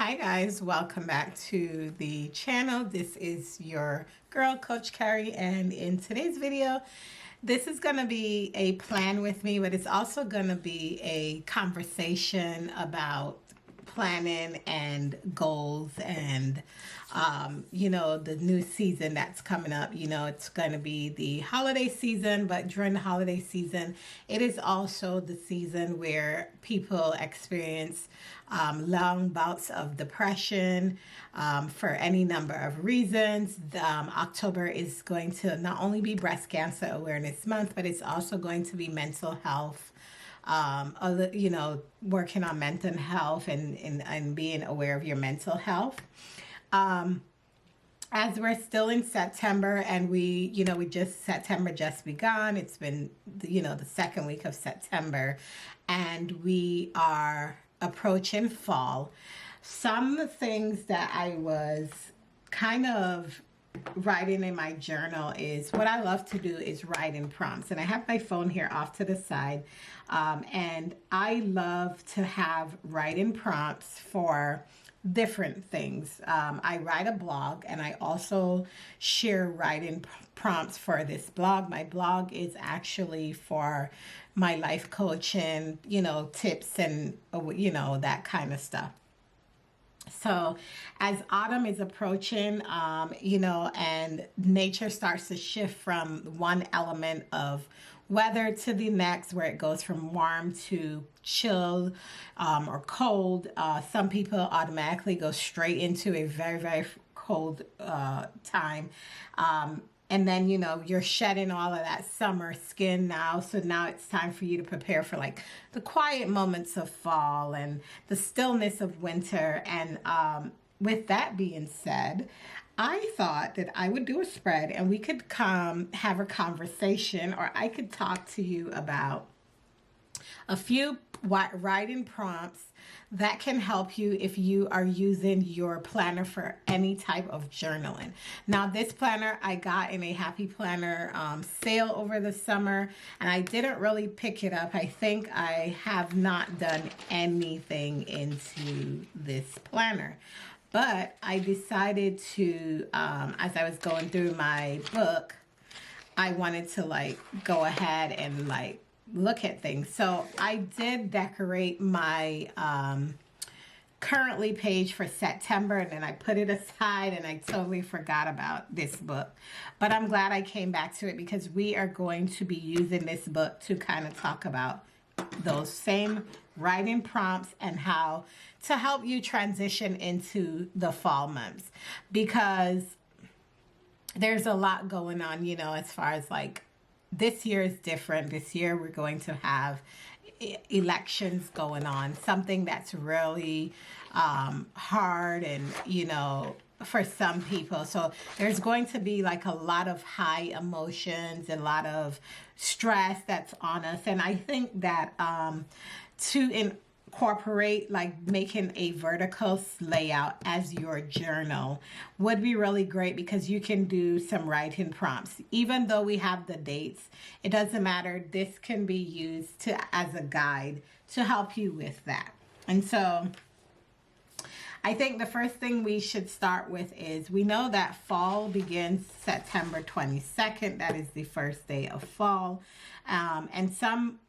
Hi guys, welcome back to the channel. This is your girl Coach Carrie, and in today's video this is going to be a plan with me, but it's also going to be a conversation about planning and goals and the new season that's coming up. It's going to be the holiday season, but during the holiday season it is also the season where people experience long bouts of depression for any number of reasons. October is going to not only be breast cancer awareness month, but it's also going to be mental health, working on mental health and being aware of your mental health. As we're still in September and September just begun. It's been, the second week of September and we are approaching fall. Some things that I was kind of writing in my journal is what I love to do is writing prompts, and I have my phone here off to the side, and I love to have writing prompts for different things. I write a blog and I also share writing prompts for this blog. My blog is actually for my life coaching, tips and, that kind of stuff. So as autumn is approaching, and nature starts to shift from one element of weather to the next, where it goes from warm to chill or cold. Some people automatically go straight into a very, very cold time. And then, you're shedding all of that summer skin now. So now it's time for you to prepare for like the quiet moments of fall and the stillness of winter. And with that being said, I thought that I would do a spread and we could have a conversation, or I could talk to you about a few writing prompts that can help you if you are using your planner for any type of journaling. Now, this planner I got in a Happy Planner sale over the summer, and I didn't really pick it up. I think I have not done anything into this planner. But I decided to, as I was going through my book, I wanted to go ahead and look at things. So I did decorate my currently page for September, and then I put it aside and I totally forgot about this book. But I'm glad I came back to it because we are going to be using this book to kind of talk about those same writing prompts and how to help you transition into the fall months, because there's a lot going on, as far as this year is different. This year we're going to have elections going on, something that's really hard and, for some people. So there's going to be a lot of high emotions, a lot of stress that's on us. And I think that to incorporate making a vertical layout as your journal would be really great, because you can do some writing prompts. Even though we have the dates, it doesn't matter. This can be used as a guide to help you with that. And so I think the first thing we should start with is, we know that fall begins September 22nd. That is the first day of fall. And some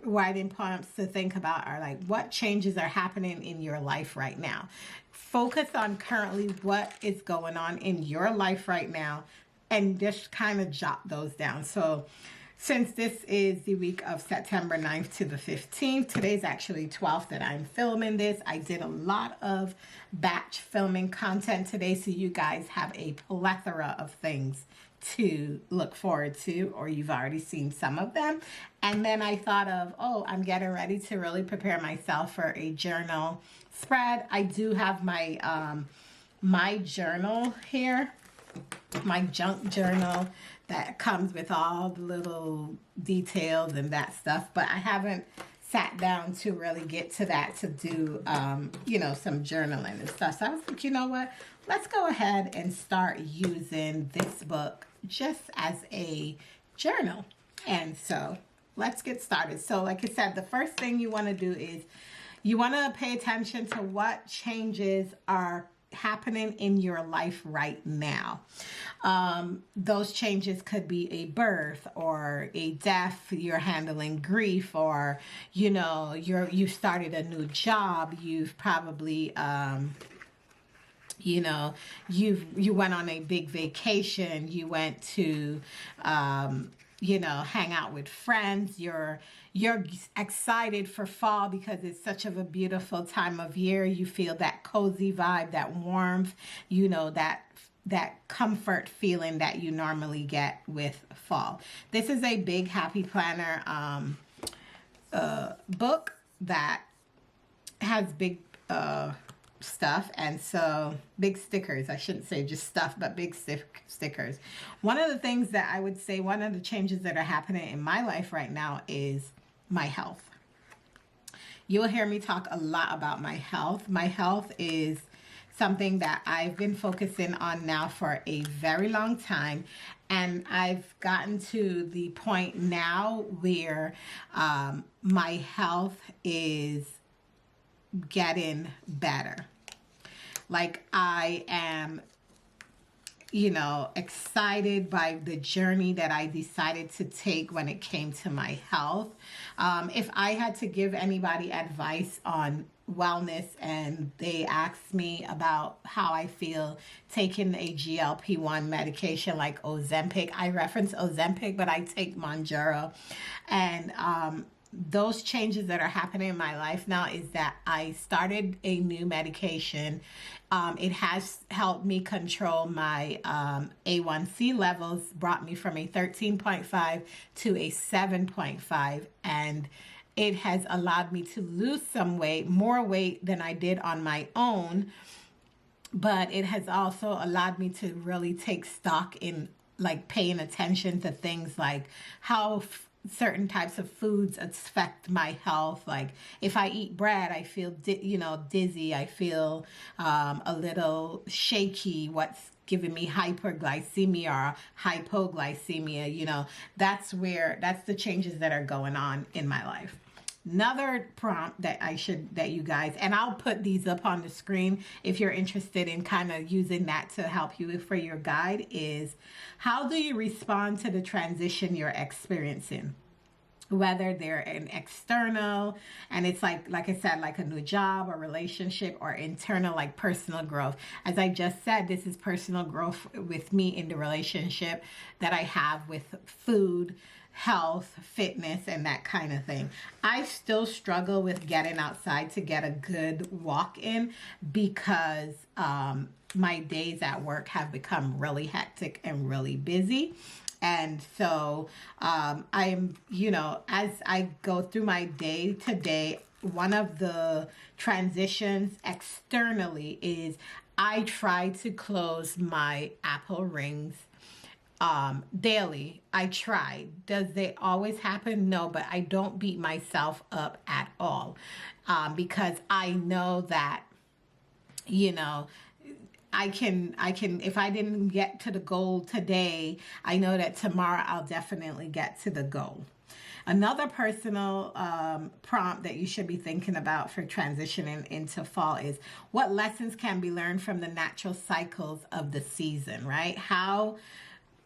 writing prompts to think about are what changes are happening in your life right now. Focus on currently what is going on in your life right now and just kind of jot those down. So since this is the week of September 9th to the 15th, today's actually 12th that I'm filming this. I did a lot of batch filming content today, so you guys have a plethora of things to look forward to, or you've already seen some of them. And then I thought of, I'm getting ready to really prepare myself for a journal spread. I do have my my journal here, my junk journal that comes with all the little details and that stuff, but I haven't sat down to really get to that, to do some journaling and stuff. So I was like, you know what, let's go ahead and start using this book just as a journal. And so let's get started. So like I said, the first thing you want to do is You want to pay attention to what changes are happening in your life right now. Those changes could be a birth or a death. You're handling grief, or you started a new job. You've probably you went on a big vacation. You went to hang out with friends. You're excited for fall because it's such of a beautiful time of year. You feel that cozy vibe, that warmth, that comfort feeling that you normally get with fall. This is a big Happy Planner book that has big stuff, and so big stickers. I shouldn't say just stuff, but big stickers. One of the things that I would say, one of the changes that are happening in my life right now is my health. You'll hear me talk a lot about my health. My health is something that I've been focusing on now for a very long time, and I've gotten to the point now where my health is getting better. Like, I am excited by the journey that I decided to take when it came to my health. If I had to give anybody advice on wellness and they asked me about how I feel taking a GLP-1 medication like Ozempic, I reference Ozempic, but I take Mounjaro. And those changes that are happening in my life now is that I started a new medication. It has helped me control my A1C levels, brought me from a 13.5 to a 7.5, and it has allowed me to lose some weight, more weight than I did on my own, but it has also allowed me to really take stock in like paying attention to things like how certain types of foods affect my health. Like if I eat bread, I feel dizzy. I feel a little shaky. What's giving me hyperglycemia or hypoglycemia? That's the changes that are going on in my life. Another prompt that you guys, and I'll put these up on the screen if you're interested in kind of using that to help you for your guide, is how do you respond to the transition you're experiencing? Whether they're an external, and it's like I said, like a new job or relationship, or internal, like personal growth. As I just said, this is personal growth with me in the relationship that I have with food, health, fitness, and that kind of thing. I still struggle with getting outside to get a good walk in because my days at work have become really hectic and really busy. And so I'm, as I go through my day to day, one of the transitions externally is I try to close my Apple rings daily. I try. Does it always happen? No, but I don't beat myself up at all, because I know that, I can, if I didn't get to the goal today, I know that tomorrow I'll definitely get to the goal. Another personal prompt that you should be thinking about for transitioning into fall is what lessons can be learned from the natural cycles of the season, right?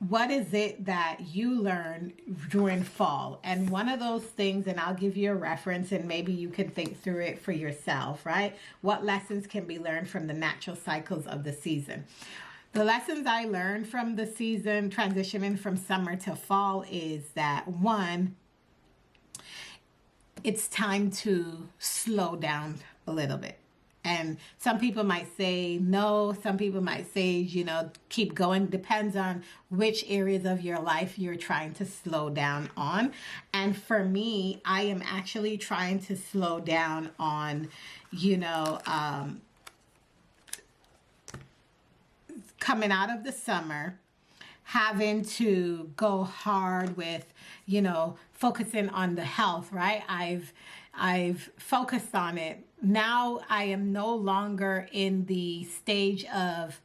What is it that you learn during fall? And one of those things, and I'll give you a reference and maybe you can think through it for yourself, right? What lessons can be learned from the natural cycles of the season? The lessons I learned from the season, transitioning from summer to fall, is that one, it's time to slow down a little bit. And some people might say no, some people might say, keep going. Depends on which areas of your life you're trying to slow down on. And for me, I am actually trying to slow down on, coming out of the summer, having to go hard with, focusing on the health, right? I've focused on it. Now I am no longer in the stage of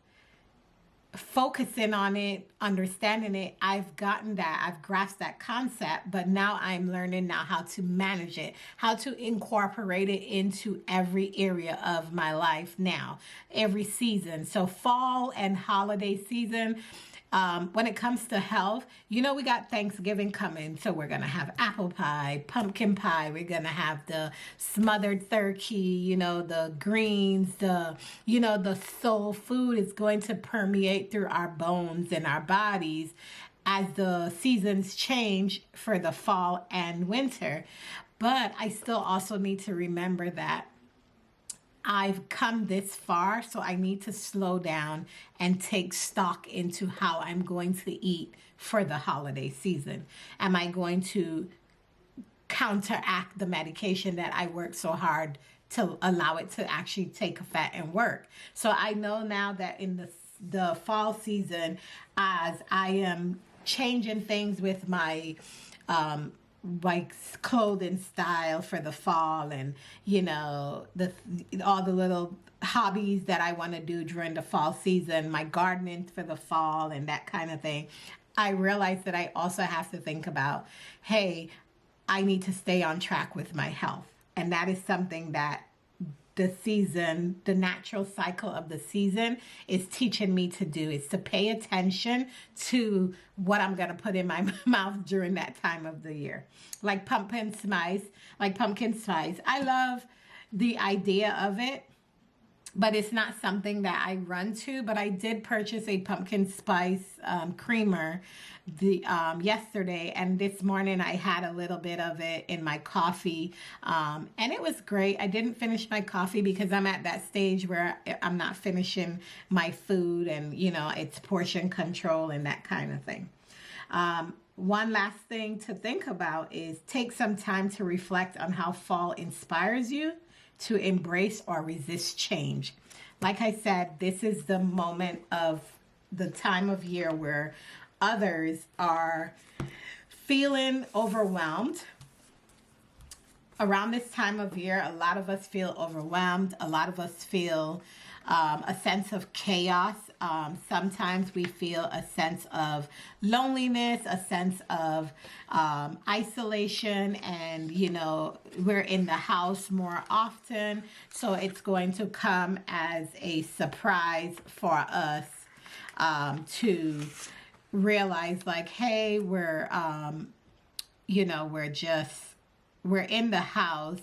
focusing on it, understanding it, I've gotten that, I've grasped that concept, but now I'm learning now how to manage it, how to incorporate it into every area of my life now, every season. So fall and holiday season, when it comes to health, we got Thanksgiving coming. So we're going to have apple pie, pumpkin pie. We're going to have the smothered turkey, the greens, the soul food is going to permeate through our bones and our bodies as the seasons change for the fall and winter. But I still also need to remember that I've come this far, so I need to slow down and take stock into how I'm going to eat for the holiday season. Am I going to counteract the medication that I worked so hard to allow it to actually take effect and work? So I know now that in the fall season, as I am changing things with my like clothing style for the fall, and all the little hobbies that I want to do during the fall season, my gardening for the fall and that kind of thing, I realize that I also have to think about, hey, I need to stay on track with my health. And that is something that the natural cycle of the season is teaching me to do, is to pay attention to what I'm going to put in my mouth during that time of the year. Like pumpkin spice. I love the idea of it, but it's not something that I run to. But I did purchase a pumpkin spice creamer yesterday, and this morning I had a little bit of it in my coffee, and it was great. I didn't finish my coffee because I'm at that stage where I'm not finishing my food, and it's portion control and that kind of thing. One last thing to think about is take some time to reflect on how fall inspires you to embrace or resist change. Like I said, this is the moment of the time of year where others are feeling overwhelmed. Around this time of year, a lot of us feel overwhelmed. A lot of us feel a sense of chaos. Sometimes we feel a sense of loneliness, a sense of isolation, and we're in the house more often, so it's going to come as a surprise for us to realize, like, hey, we're in the house,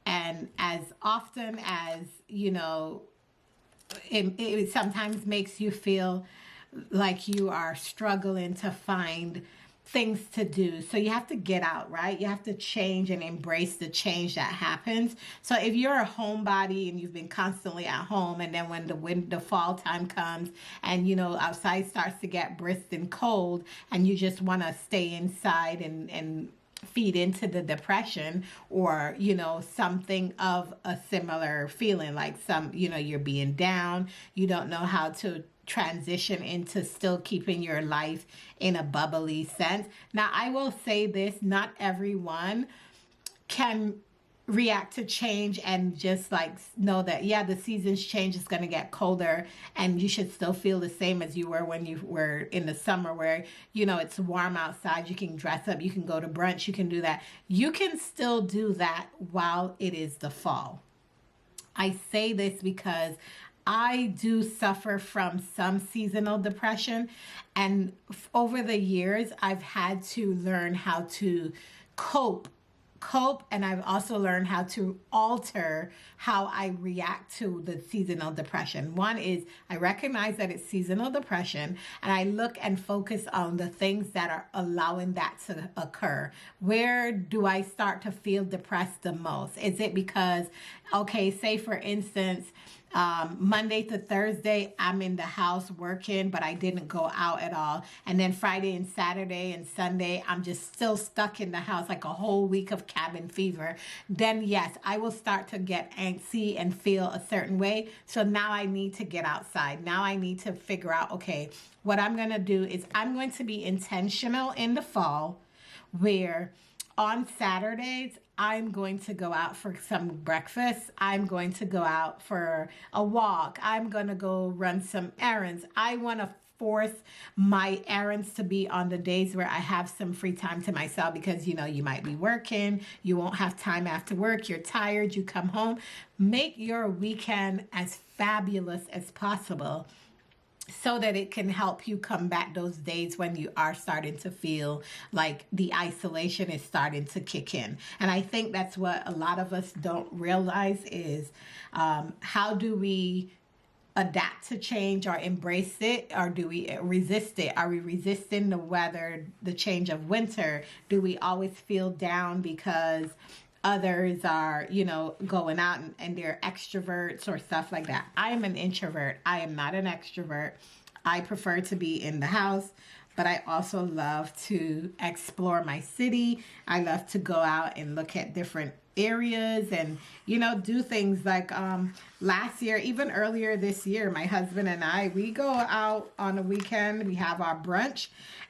and as often as it sometimes makes you feel like you are struggling to find things to do. So you have to get out, right? You have to change and embrace the change that happens. So if you're a homebody and you've been constantly at home, and then when the fall time comes and outside starts to get brisk and cold, and you just want to stay inside and feed into the depression, or something of a similar feeling, like you're being down, you don't know how to transition into still keeping your life in a bubbly sense. Now, I will say this, not everyone can react to change and just like know that, yeah, the seasons change, it's going to get colder, and you should still feel the same as you were when you were in the summer, where it's warm outside, you can dress up, you can go to brunch, you can do that. You can still do that while it is the fall. I say this because I do suffer from some seasonal depression, and over the years I've had to learn how to cope, and I've also learned how to alter how I react to the seasonal depression. One is I recognize that it's seasonal depression, and I look and focus on the things that are allowing that to occur. Where do I start to feel depressed the most? Is it because, okay, say for instance, Monday to Thursday, I'm in the house working, but I didn't go out at all. And then Friday and Saturday and Sunday, I'm just still stuck in the house, like a whole week of cabin fever. Then yes, I will start to get antsy and feel a certain way. So now I need to get outside. Now I need to figure out, okay, what I'm going to do is I'm going to be intentional in the fall, where on Saturdays, I'm going to go out for some breakfast. I'm going to go out for a walk. I'm going to go run some errands. I want to force my errands to be on the days where I have some free time to myself, because, you know, you might be working, you won't have time after work, you're tired, you come home. Make your weekend as fabulous as possible, so that it can help you combat those days when you are starting to feel like the isolation is starting to kick in. And I think that's what a lot of us don't realize is, how do we adapt to change, or embrace it, or do we resist it? Are we resisting the weather, the change of winter? Do we always feel down because others are, you know, going out and they're extroverts or stuff like that? I am an introvert. I am not an extrovert. I prefer to be in the house, but I also love to explore my city. I love to go out and look at different areas and, you know, do things like last year, even earlier this year, my husband and I, we go out on a weekend, we have our brunch,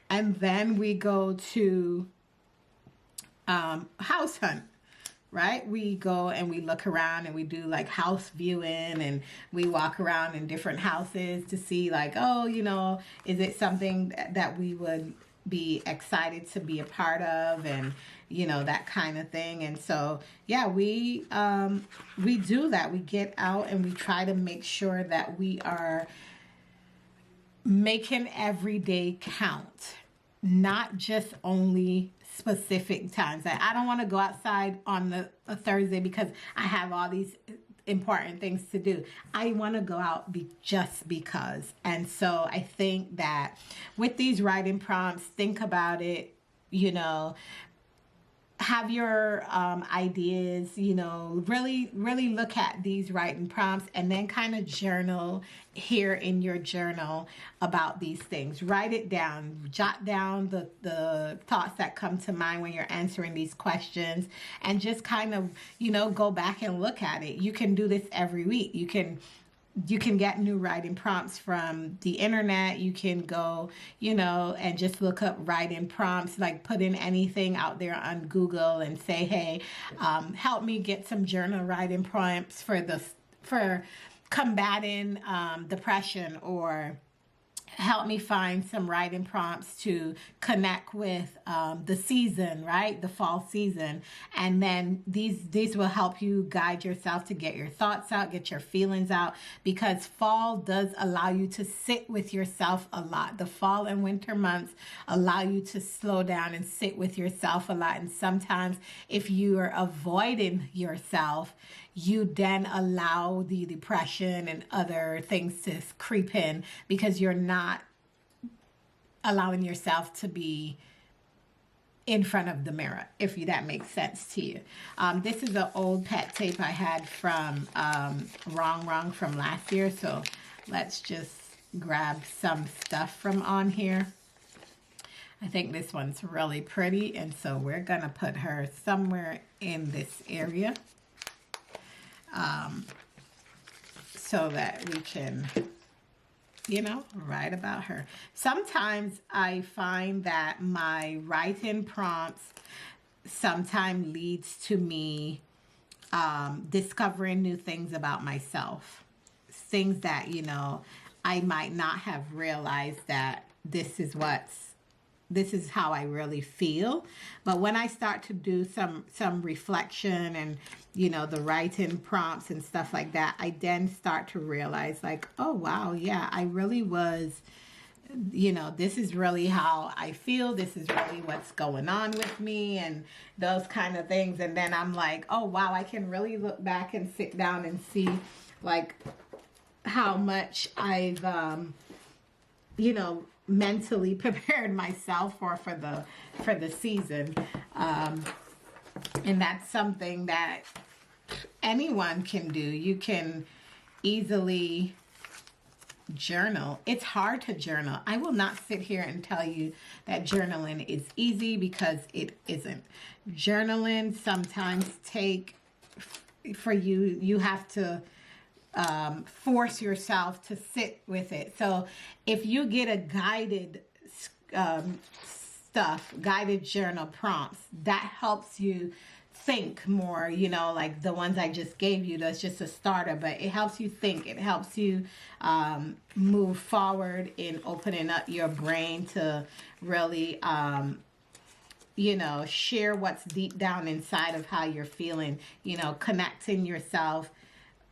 and then we go to house hunt. Right? We go and we look around and we do like house viewing, and we walk around in different houses to see like, oh, you know, is it something that we would be excited to be a part of, and, you know, that kind of thing. And so, yeah, we do that. We get out and we try to make sure that we are making every day count, not just only specific times. Like, I don't want to go outside on a Thursday because I have all these important things to do. I want to go out just because. And so I think that with these writing prompts, think about it, you know, have your ideas, you know, really look at these writing prompts, and then kind of journal here in your journal about these things. Write it down, jot down the thoughts that come to mind when you're answering these questions, and just kind of, you know, go back and look at it. You can do this every week. You can get new writing prompts from the internet. You can go, you know, and just look up writing prompts, like put in anything out there on Google and say, hey, help me get some journal writing prompts for combating depression, or help me find some writing prompts to connect with the season, right? The fall season. And then these will help you guide yourself to get your thoughts out, get your feelings out, because fall does allow you to sit with yourself a lot. The fall and winter months allow you to slow down and sit with yourself a lot. And sometimes if you are avoiding yourself, you then allow the depression and other things to creep in, because you're not allowing yourself to be in front of the mirror, if that makes sense to you. This is an old pet tape I had from Wrong from last year. So let's just grab some stuff from on here. I think this one's really pretty, and so we're gonna put her somewhere in this area. So that we can, you know, write about her. Sometimes I find that my writing prompts sometimes leads to me discovering new things about myself. Things that, you know, I might not have realized that this is how I really feel. But when I start to do some reflection and, you know, the writing prompts and stuff like that, I then start to realize like, oh, wow, yeah, I really was, you know, this is really how I feel. This is really what's going on with me, and those kind of things. And then I'm like, oh, wow, I can really look back and sit down and see like how much I've, you know, mentally prepared myself for the season. And that's something that anyone can do. You can easily journal. It's hard to journal. I will not sit here and tell you that journaling is easy, because it isn't. Journaling sometimes you have to force yourself to sit with it. So if you get a guided stuff, guided journal prompts, that helps you think more, you know, like the ones I just gave you, that's just a starter, but it helps you think. It helps you move forward in opening up your brain to really, you know, share what's deep down inside of how you're feeling, you know, connecting yourself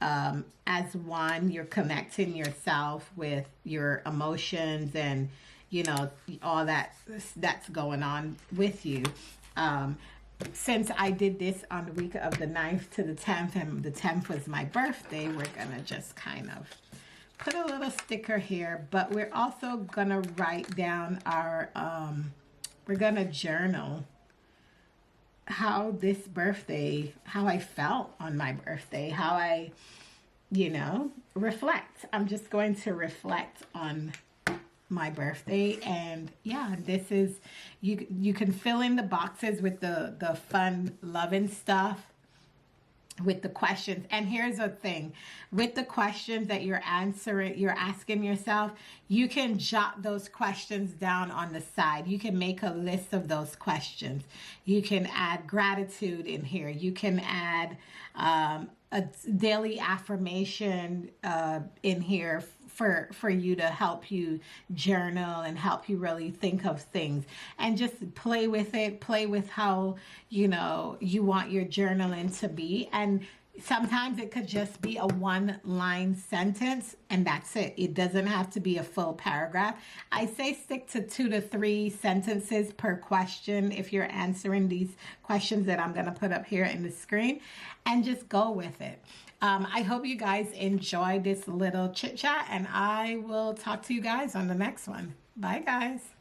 as one. You're connecting yourself with your emotions and, you know, all that's going on with you. Since I did this on the week of the 9th to the 10th, and the 10th was my birthday, we're gonna just kind of put a little sticker here, but we're also gonna write down our, we're gonna journal how this birthday, how I felt on my birthday, how I, you know, reflect. I'm just going to reflect on my birthday. And yeah, this is, you can fill in the boxes with the fun loving stuff, with the questions. And here's the thing, with the questions that you're answering, you're asking yourself, you can jot those questions down on the side. You can make a list of those questions. You can add gratitude in here. You can add a daily affirmation in here for you to help you journal and help you really think of things, and just play with it. Play with how, you know, you want your journaling to be. And sometimes it could just be a 1-line sentence and that's it. It doesn't have to be a full paragraph. I say stick to 2 to 3 sentences per question if you're answering these questions that I'm going to put up here in the screen, and just go with it. I hope you guys enjoy this little chit chat, and I will talk to you guys on the next one. Bye, guys.